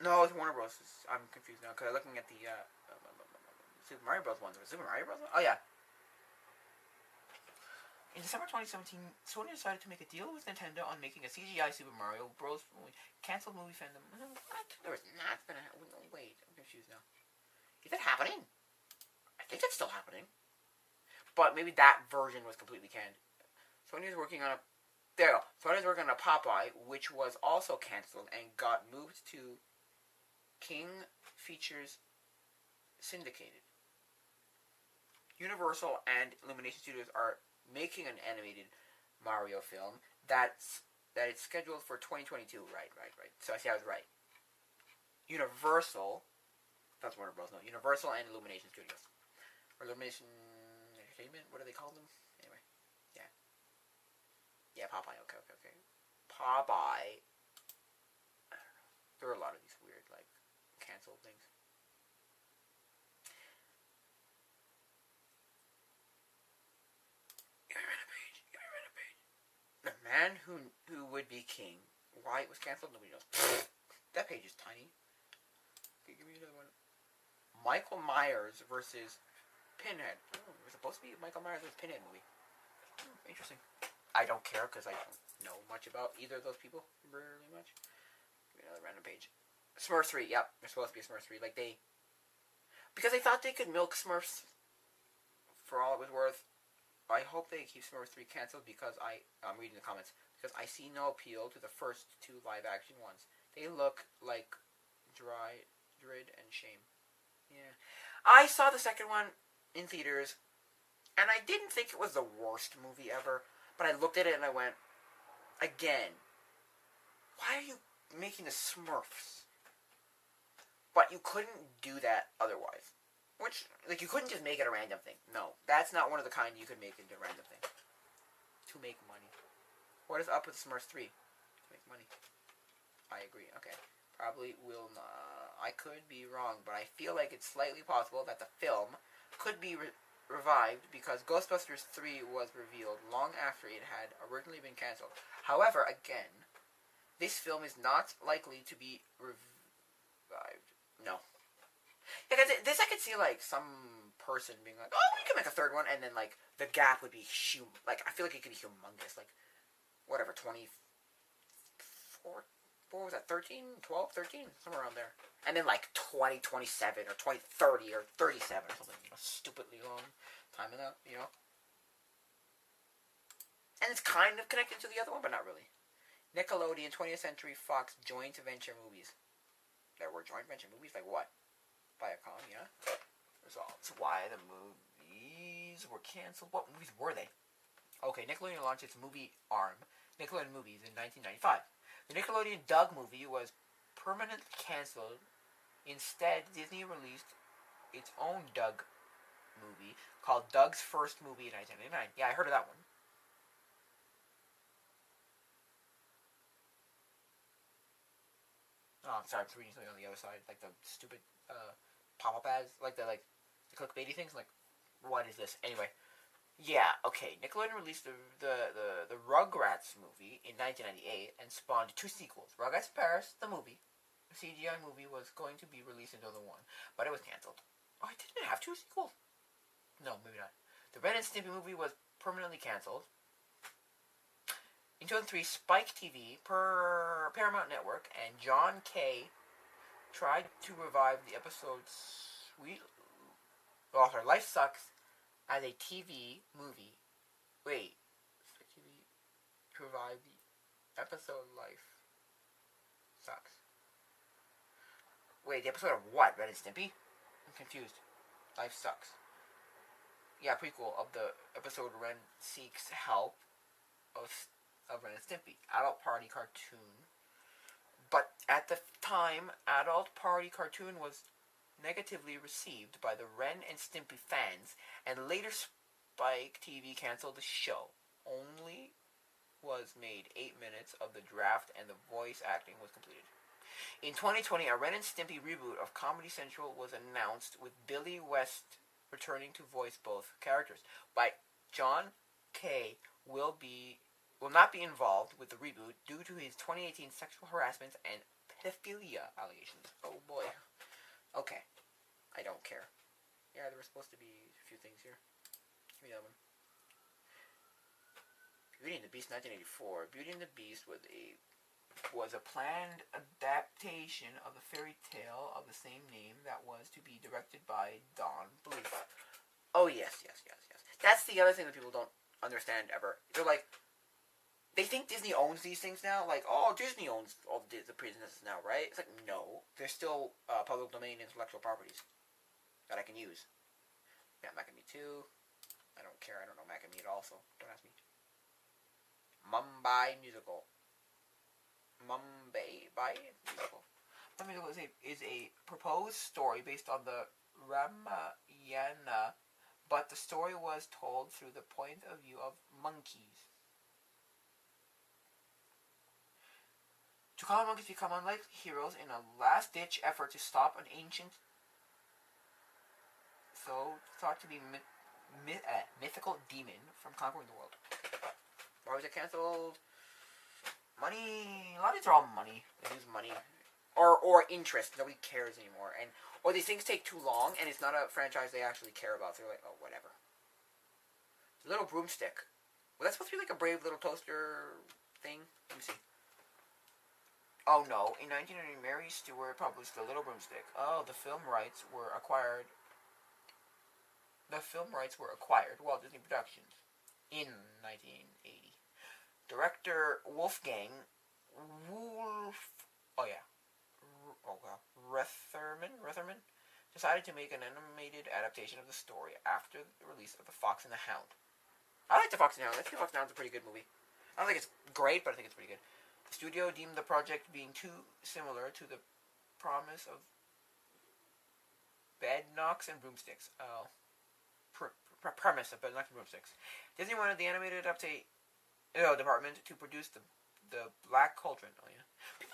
No, it's Warner Bros. I'm confused now, because I'm looking at the Super Mario Bros. Ones. Super Mario Bros. Oh, yeah. In December 2017, Sony decided to make a deal with Nintendo on making a CGI Super Mario Bros. Movie. Canceled movie fandom. What? There was not gonna happen. Wait, I'm confused now. Is that happening? I think that's still happening. But maybe that version was completely canned. Sony's working on a... There you go. Sony's working on a Popeye, which was also canceled and got moved to King Features Syndicated. Universal and Illumination Studios are making an animated Mario film that it's scheduled for 2022. Right. So I see I was right. Universal, that's Warner Bros. No, Universal and Illumination Studios, or Illumination Entertainment. What do they call them? Anyway, yeah, Popeye. Okay. Popeye. I don't know. There are a lot of these weird like canceled things. The Man Who Would Be King. Why it was canceled, nobody knows. That page is tiny. Okay, give me another one. Michael Myers versus Pinhead. Oh, it was supposed to be Michael Myers versus Pinhead movie. Interesting. I don't care because I don't know much about either of those people. Really much. Give me another random page. Smurfs 3. Yep, there's supposed to be a Smurfs 3. Because they thought they could milk Smurfs for all it was worth. I hope they keep Smurfs 3 canceled because I'm reading the comments. Because I see no appeal to the first two live-action ones. They look like Dread and Shame. Yeah. I saw the second one in theaters, and I didn't think it was the worst movie ever. But I looked at it and I went, again, why are you making the Smurfs? But you couldn't do that otherwise. Which, like, you couldn't just make it a random thing. No, that's not one of the kind you could make into a random thing. To make money. What is up with Smurfs 3? To make money. I agree. Okay. Probably will not. I could be wrong, but I feel like it's slightly possible that the film could be revived because Ghostbusters 3 was revealed long after it had originally been cancelled. However, again, this film is not likely to be revived. No. Because this I could see, like, some person being like, oh, we can make a third one, and then, like, the gap would be huge. Like, I feel like it could be humongous. Like, whatever, 24, what was that, 13, 12, 13? Somewhere around there. And then, like, 2027 or 2030 or 37 or something. You know, stupidly long time in that, you know? And it's kind of connected to the other one, but not really. Nickelodeon, 20th Century Fox joint venture movies. There were joint venture movies? Like what? Viacom, yeah. That's why the movies were canceled. What movies were they? Okay, Nickelodeon launched its movie arm, Nickelodeon Movies, in 1995. The Nickelodeon Doug movie was permanently canceled. Instead, Disney released its own Doug movie called Doug's First Movie in 1999. Yeah, I heard of that one. sorry, I'm reading something on the other side, like the stupid pop-up ads, like the clickbaity things. Like, what is this? Anyway, yeah, okay. Nickelodeon released the Rugrats movie in 1998 and spawned 2 sequels. Rugrats in Paris, the movie, the CGI movie, was going to be released in 2001, but it was canceled. Oh, it didn't have 2 sequels. No, maybe not. The Ren and Stimpy movie was permanently canceled. In 2003, Spike TV, Paramount Network, and John Kay tried to revive the episode Life Sucks as a TV movie. Wait, Spike TV to revive the episode Life Sucks. Wait, the episode of what? Ren and Stimpy? I'm confused. Life Sucks. Yeah, prequel of the episode Ren Seeks Help of Ren and Stimpy, adult party cartoon. But at the time, adult party cartoon was negatively received by the Ren and Stimpy fans, and later Spike TV canceled the show. Only was made 8 minutes of the draft, and the voice acting was completed. In 2020, a Ren and Stimpy reboot of Comedy Central was announced, with Billy West returning to voice both characters. But John Kay will not be involved with the reboot due to his 2018 sexual harassment and pedophilia allegations. Oh boy. Okay. I don't care. Yeah, there were supposed to be a few things here. Give me that one. Beauty and the Beast 1984. Beauty and the Beast was a planned adaptation of the fairy tale of the same name that was to be directed by Don Bluth. Oh yes. That's the other thing that people don't understand ever. They're like, they think Disney owns these things now. Like, oh, Disney owns all the princesses now, right? It's like, no. They're still public domain intellectual properties that I can use. Yeah, Mac and Me 2. I don't care. I don't know Mac and Me at all, so don't ask me. Mumbai Musical. Mumbai Musical. Mumbai Musical is a proposed story based on the Ramayana, but the story was told through the point of view of monkeys. To common monkeys become unlike heroes in a last-ditch effort to stop an ancient, so thought to be mythical demon from conquering the world. Why was it cancelled? Money. A lot of these are all money. They use money. Or interest. Nobody cares anymore. Or these things take too long, and it's not a franchise they actually care about. So they're like, oh, whatever. The Little Broomstick. Was that supposed to be like a Brave Little Toaster thing? Let me see. Oh no, in 1990, Mary Stewart published The Little Broomstick. Oh, the film rights were acquired. Walt Disney Productions in 1980. Director Wolfgang Retherman decided to make an animated adaptation of the story after the release of The Fox and the Hound. I like The Fox and the Hound. I think The Fox and the Hound's a pretty good movie. I don't think it's great, but I think it's pretty good. The studio deemed the project being too similar to the promise of Bedknobs and Broomsticks. Premise of Bedknobs and Broomsticks. Disney wanted the animated department to produce the Black Cauldron. Oh yeah,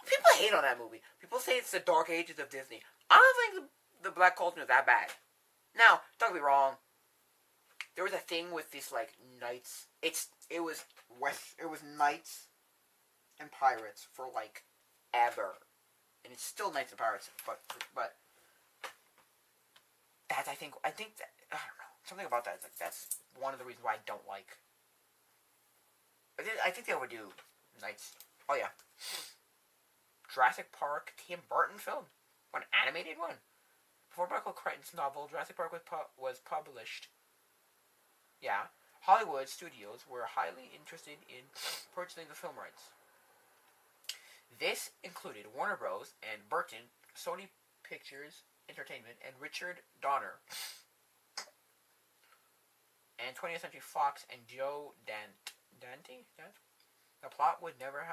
people hate on that movie. People say it's the Dark Ages of Disney. I don't think the Black Cauldron is that bad. Now, don't get me wrong. There was a thing with these like knights. It was knights and pirates for like ever, and it's still Knights and Pirates, but that I think that I don't know, something about that is like that's one of the reasons why I don't like. I think they overdo Knights. Oh yeah, Jurassic Park Tim Burton film, an animated one. Before Michael Crichton's novel Jurassic Park was published, yeah, Hollywood studios were highly interested in purchasing the film rights. This included Warner Bros. And Burton, Sony Pictures Entertainment, and Richard Donner, and 20th Century Fox and Joe Dante. The plot would never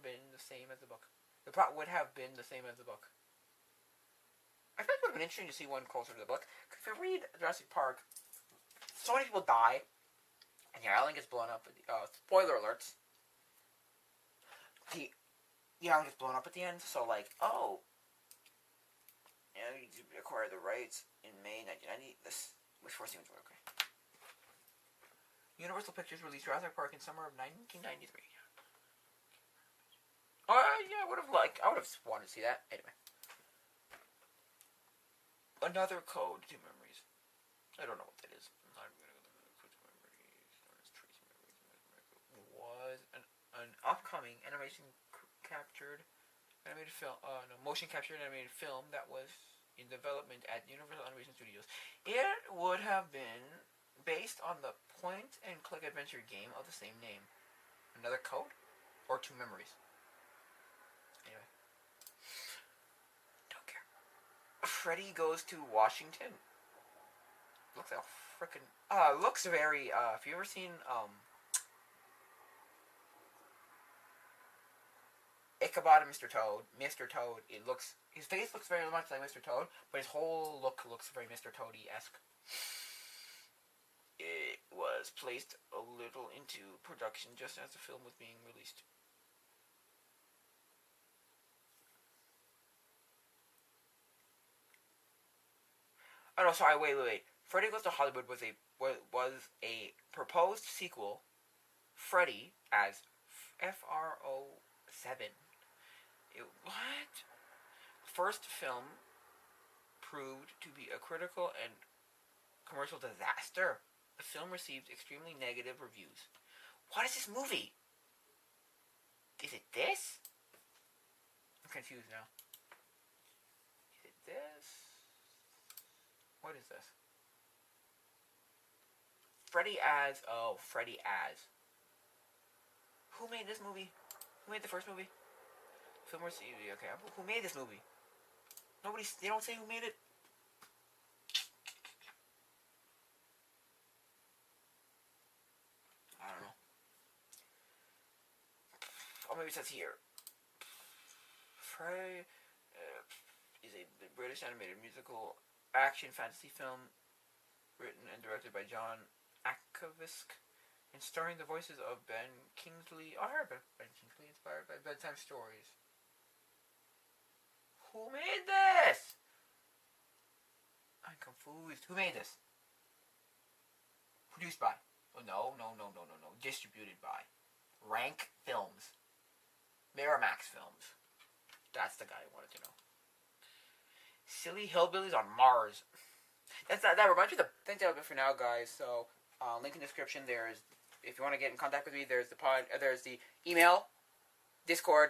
been the same as the book. The plot would have been the same as the book. I feel like it would have been interesting to see one closer to the book. Because if you read Jurassic Park, so many people die, and the island gets blown up. Spoiler alerts. the island gets blown up at the end. So like, oh, you acquire the rights in May 1990. This which forced him to okay. Universal Pictures released Jurassic Park in summer of 1993. Oh yeah, I would have wanted to see that anyway. Another code to memories. I don't know what that is. I'm not even gonna go to code to memories. Was an upcoming animation captured animated film. Motion captured animated film that was in development at Universal Animation Studios. It would have been based on the point-and-click adventure game of the same name. Another code or two memories. Anyway, don't care. Freddy Goes to Washington. Looks like a frickin' looks very have you ever seen Ichabod and Mr. Toad? Mr. Toad, his face looks very much like Mr. Toad, but his whole look looks very Mr. Toady-esque. It was placed a little into production just as the film was being released. Oh no, sorry, wait. Freddy Goes to Hollywood was a proposed sequel. Freddy as FRO7. What? First film proved to be a critical and commercial disaster. The film received extremely negative reviews. What is this movie? Is it this? I'm confused now. Is it this? What is this? Freddy as. Who made this movie? Who made the first movie? Film received. Okay, who made this movie? They don't say who made it. I don't know. Oh, maybe it says here. Freddy is a British animated musical action fantasy film written and directed by John Akovisk and starring the voices of Ben Kingsley. Oh, I heard Ben Kingsley, inspired by bedtime stories. Who made this? I'm confused. Who made this? Produced by? Oh, no. Distributed by Rank Films. Miramax Films. That's the guy I wanted to know. Silly Hillbillies on Mars. That reminds me of the thing that'll be for now, guys. So, link in the description. There's, if you want to get in contact with me, there's the email, Discord,